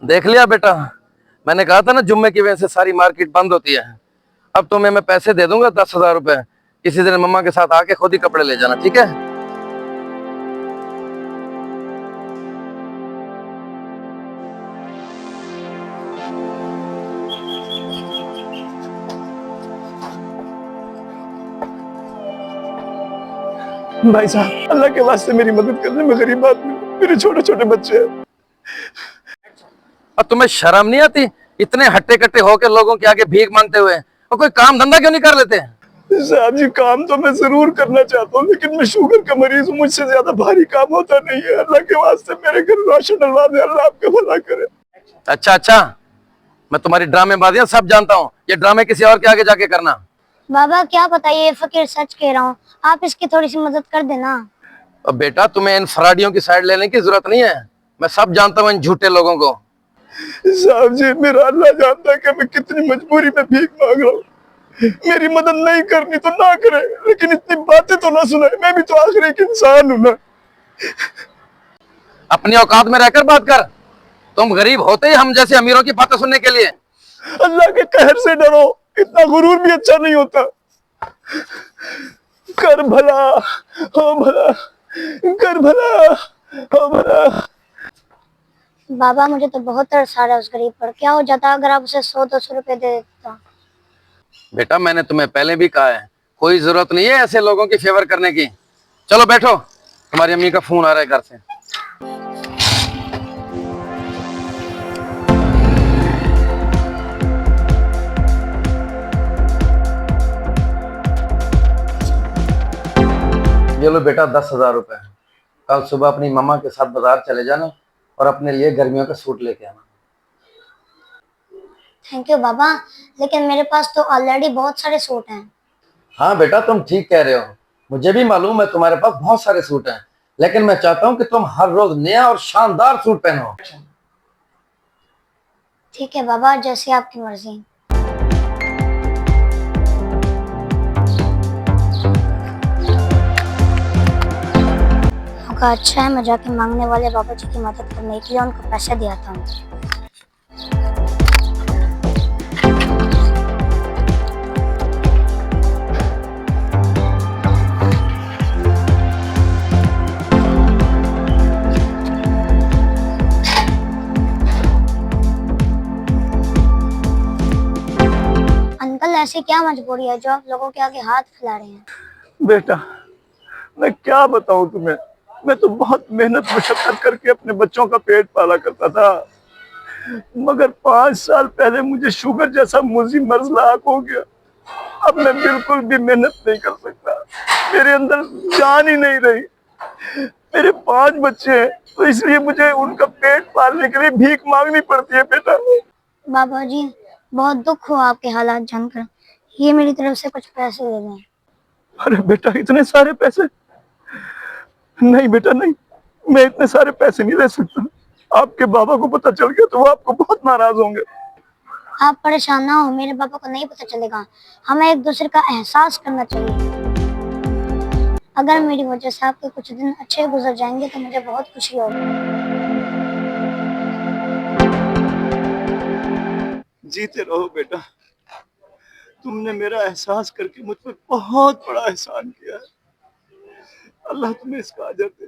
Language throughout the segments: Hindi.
देख लिया बेटा, मैंने कहा था ना जुम्मे की वजह से सारी मार्केट बंद होती है। अब तुम्हें मैं पैसे दे दूंगा 10,000 रुपए। किसी दिन मम्मा के साथ आके खुद ही कपड़े ले जाना, ठीक है? भाई साहब, अल्लाह के वास्ते मेरी मदद करने में गरीब आदमी, मेरे छोटे छोटे बच्चे हैं। और तुम्हें शर्म नहीं आती इतने हट्टे कट्टे होकर लोगों के आगे भीख मांगते हुए? और कोई काम धंधा क्यों नहीं कर लेते? साहब जी, काम तो मैं जरूर करना चाहता हूँ, लेकिन मैं शुगर का मरीज हूँ, मुझसे ज्यादा भारी काम होता नहीं है। अल्लाह के वास्ते मेरे घर रोशन डलवा दे, अल्लाह आपका भला करे। अच्छा, मैं तुम्हारी ड्रामेबाजियां सब जानता हूँ। ये ड्रामे किसी और के आगे जाके करना। बाबा क्या बताइए, फकीर सच कह रहा हूँ, आप इसकी थोड़ी सी मदद कर देना। और बेटा, तुम्हें इन फराडियों की साइड लेने की जरूरत नहीं है। मैं सब जानता हूँ इन झूठे लोगों को। साहब जी, मेरा अल्लाह जानता है कि मैं कितनी मजबूरी में भीख मांग रहा हूँ। मेरी मदद नहीं करनी तो ना करे, लेकिन इतनी बातें तो ना सुनाए। मैं भी तो आखिर एक इंसान हूँ ना। अपनी औकात में रहकर बात कर। तुम गरीब होते ही हम जैसे अमीरों की बातें सुनने के लिए। अल्लाह के कहर से डरो, इतना गुरूर भी अच्छा नहीं होता। कर भला हो भला, कर भला हो भला। बाबा मुझे तो बहुत तरस आ रहा है उस गरीब पर। क्या हो जाता अगर आप उसे 100-200 रुपए दे देता? बेटा, मैंने तुम्हें पहले भी कहा है, कोई जरूरत नहीं है ऐसे लोगों की फेवर करने की। चलो बैठो, तुम्हारी अम्मी का फोन आ रहा है घर से। ये लो बेटा 10,000 रुपए। कल सुबह अपनी मम्मा के साथ बाजार चले जाना और अपने लिए गर्मियों का सूट लेके आना। थैंक यू बाबा, लेकिन मेरे पास तो ऑलरेडी बहुत सारे सूट हैं। हाँ बेटा, तुम ठीक कह रहे हो। मुझे भी मालूम है तुम्हारे पास बहुत सारे सूट हैं, लेकिन मैं चाहता हूँ कि तुम हर रोज नया और शानदार सूट पहनो। ठीक है बाबा, जैसे आपकी मर्जी। मौका अच्छा है, मैं जाके मांगने वाले बाबा जी की मदद करने के लिए उनको पैसे दिया था। अंकल, ऐसी क्या मजबूरी है जो आप लोगों के आगे हाथ फैला रहे हैं? बेटा, मैं क्या बताऊं तुम्हें। मैं तो बहुत मेहनत मशक्कत करके अपने बच्चों का पेट पाला करता था, मगर 5 साल पहले मुझे शुगर जैसा मुझी मर्ज लाक हो गया। अब मैं बिल्कुल भी मेहनत नहीं कर सकता, मेरे अंदर जान ही नहीं रही। मेरे 5 बच्चे हैं, तो इसलिए मुझे उनका पेट पालने के लिए भीख मांगनी पड़ती है। बेटा, बाबा जी, बहुत दुख हुआ आपके हालात जानकर। ये मेरी तरफ से कुछ पैसे दे दें। अरे बेटा, इतने सारे पैसे? नहीं बेटा नहीं, मैं इतने सारे पैसे नहीं दे सकता। आपके बाबा को पता चल गया तो वो आपको बहुत नाराज होंगे। आप परेशान ना हो, मेरे पापा को नहीं पता चलेगा। हमें एक दूसरे का एहसास करना चाहिए। अगर मेरी वजह से आपके कुछ दिन अच्छे गुजर जाएंगे तो मुझे बहुत खुशी होगी। जीते रहो बेटा, तुमने मेरा एहसास करके मुझ पर बहुत बड़ा एहसान किया है। अल्लाह तुम्हें इसका अजर दे।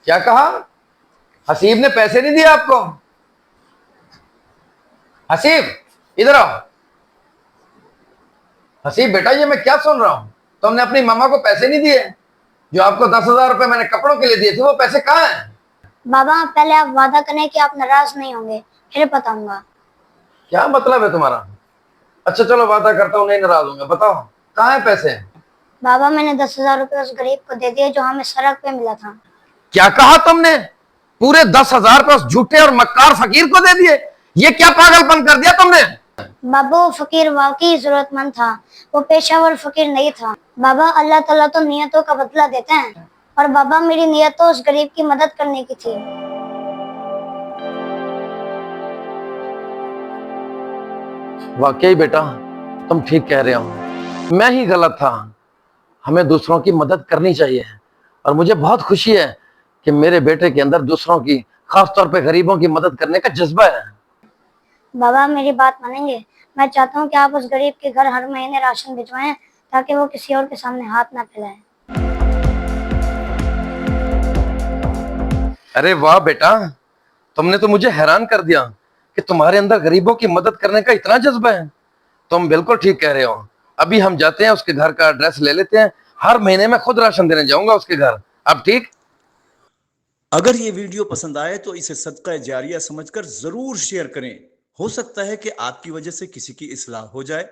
क्या कहा? हसीब ने पैसे नहीं दिए आपको? हसीब, इधर आओ। हसीब बेटा, ये मैं क्या सुन रहा हूँ? तुमने अपनी मामा को पैसे नहीं दिए? जो आपको 10,000 रुपए मैंने कपड़ों के लिए दिए थे, वो पैसे कहाँ हैं? बाबा, पहले आप वादा करें कि आप नाराज नहीं होंगे, फिर बताऊंगा। क्या मतलब है तुम्हारा? अच्छा चलो, वादा करता हूँ नहीं नाराज होंगे। बताओ कहाँ है पैसे? बाबा, मैंने 10,000 रुपए उस गरीब को दे दिए जो हमें सड़क पे मिला था। क्या कहा तुमने? पूरे 10,000 रुपए उस झूठे और मक्कार फकीर को दे दिए? ये क्या पागलपन कर दिया तुमने? बाबा वो फकीर वाकई जरूरतमंद था, वो पेशावर फकीर नहीं था। बाबा अल्लाह ताला तो नियतों का बदला देते हैं, और बाबा मेरी नियत तो उस गरीब की मदद करने की थी। वाकई बेटा, तुम ठीक कह रहे हो, मैं ही गलत था। हमें दूसरों की मदद करनी चाहिए, और मुझे बहुत खुशी है कि मेरे बेटे के अंदर दूसरों की, खास तौर पे गरीबों की मदद करने का जज्बा है। बाबा मेरी बात मानेंगे? मैं चाहता हूँ कि आप उस गरीब के घर हर महीने राशन भिजवाएं, ताकि वो किसी और के सामने हाथ ना फैलाए। अरे वाह बेटा, तुमने तो मुझे हैरान कर दिया कि तुम्हारे अंदर गरीबों की मदद करने का इतना जज्बा है। तुम बिल्कुल ठीक कह रहे हो। अभी हम जाते हैं, उसके घर का एड्रेस ले लेते हैं। हर महीने मैं खुद राशन देने जाऊंगा उसके घर। अब ठीक। अगर ये वीडियो पसंद आए तो इसे सदका जारिया समझकर जरूर शेयर करें। हो सकता है कि आपकी वजह से किसी की इस्लाह हो जाए।